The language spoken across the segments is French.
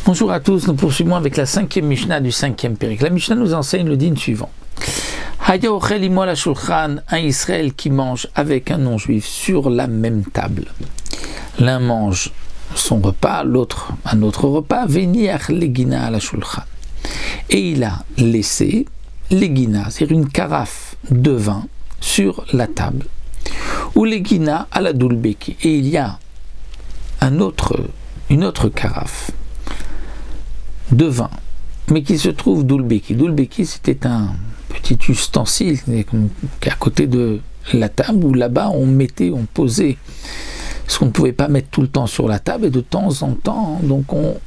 Bonjour à tous, nous poursuivons avec la 5e Mishnah du 5e Pérec. La Mishnah nous enseigne le dîn suivant. Haya ochel imo al shulchan, un Israël qui mange avec un non-juif sur la même table. L'un mange son repas, l'autre un autre repas, veniach legina al shulchan. Et il a laissé legina, c'est-à-dire une carafe de vin sur la table. Ou legina à la dulbeki. Et il y a une autre carafe de vin, mais qui se trouve dulbeki. Dulbeki, c'était un petit ustensile qui est à côté de la table, où là-bas on posait ce qu'on ne pouvait pas mettre tout le temps sur la table, et de temps en temps, donc on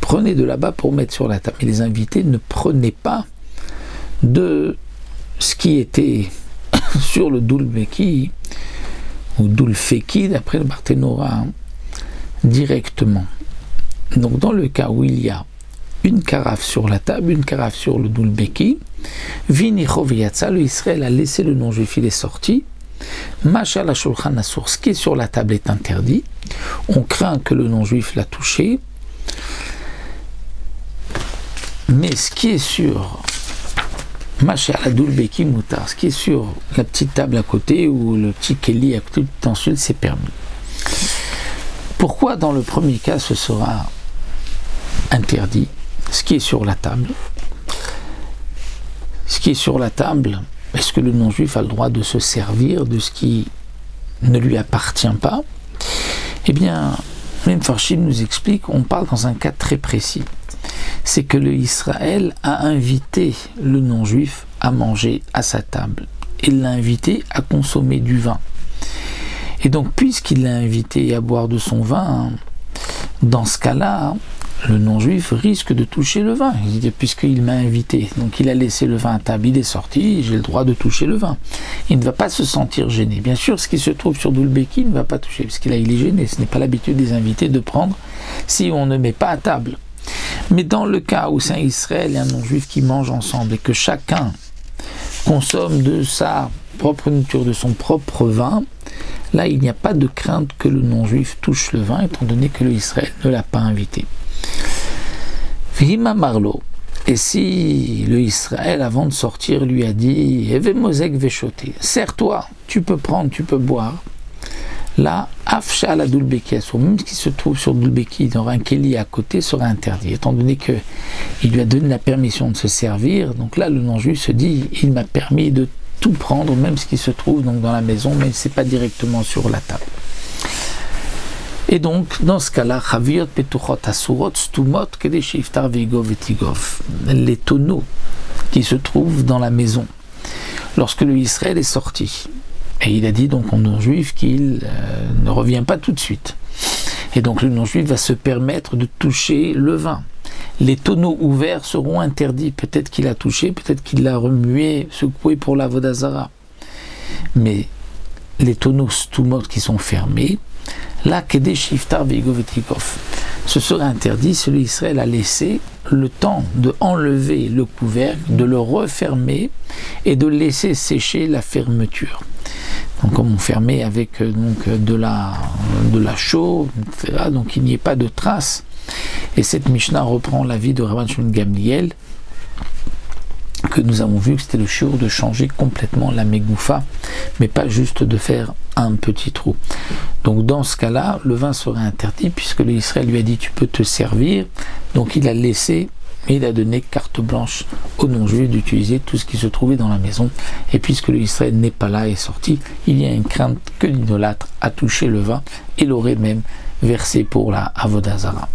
prenait de là-bas pour mettre sur la table. Mais les invités ne prenaient pas de ce qui était sur le dulbeki, ou dulfeki, d'après le Barthénora, directement. Donc dans le cas où il y a une carafe sur la table, une carafe sur le dulbeki, vinichov yatsa, le Israël a laissé le non-juif, il est sorti. Masha la shulchan asur, ce qui est sur la table est interdit. On craint que le non-juif l'a touché. Mais ce qui est sur Masha la dulbeki mutar, ce qui est sur la petite table à côté ou le petit keli à côté du ustensile, c'est permis. Pourquoi dans le premier cas ce sera interdit? Ce qui est sur la table. Ce qui est sur la table, est-ce que le non-juif a le droit de se servir de ce qui ne lui appartient pas? Eh bien, même Farshim nous explique, on parle dans un cas très précis. C'est que le Israël a invité le non-juif à manger à sa table. Il l'a invité à consommer du vin. Et donc, puisqu'il l'a invité à boire de son vin, dans ce cas-là, le non-juif risque de toucher le vin, puisqu'il m'a invité. Donc il a laissé le vin à table, il est sorti, j'ai le droit de toucher le vin. Il ne va pas se sentir gêné. Bien sûr, ce qui se trouve sur dulbeki, il ne va pas toucher, parce qu'il est gêné. Ce n'est pas l'habitude des invités de prendre si on ne met pas à table. Mais dans le cas où c'est un Israël et un non-juif qui mangent ensemble et que chacun consomme de sa propre nourriture, de son propre vin, là il n'y a pas de crainte que le non-juif touche le vin, étant donné que le Israël ne l'a pas invité. Vima Marlo, et si le Israël avant de sortir lui a dit Eve Mosek Veshoté, serre-toi, tu peux prendre, tu peux boire. Là, Afsha la dulbeki, même ce qui se trouve sur dulbeki dans un keli à côté sera interdit, étant donné que il lui a donné la permission de se servir. Donc là, le non-juif se dit il m'a permis de tout prendre, même ce qui se trouve donc dans la maison, mais c'est pas directement sur la table. Et donc, dans ce cas-là, les tonneaux qui se trouvent dans la maison, lorsque le Israël est sorti, et il a dit donc au non-juif qu'il ne revient pas tout de suite. Et donc le non-juif va se permettre de toucher le vin. Les tonneaux ouverts seront interdits. Peut-être qu'il a touché, peut-être qu'il l'a remué, secoué pour la vodazara. Mais les tonneaux stumot qui sont fermés, là, ce serait interdit si l'Israël a laissé le temps de enlever le couvercle, de le refermer et de laisser sécher la fermeture. Donc comme on fermait avec de la chaux, etc., donc il n'y ait pas de traces. Et cette Mishnah reprend l'avis de Rabban Shimon Gamliel, que nous avons vu que c'était le shiur de changer complètement la megoufa, mais pas juste de faire un petit trou. Donc dans ce cas-là, le vin serait interdit, puisque l'Israël lui a dit tu peux te servir, donc il a laissé, mais il a donné carte blanche au non-juif d'utiliser tout ce qui se trouvait dans la maison. Et puisque l'Israël n'est pas là et est sorti, il y a une crainte que l'idolâtre a touché le vin et l'aurait même versé pour la avodazara.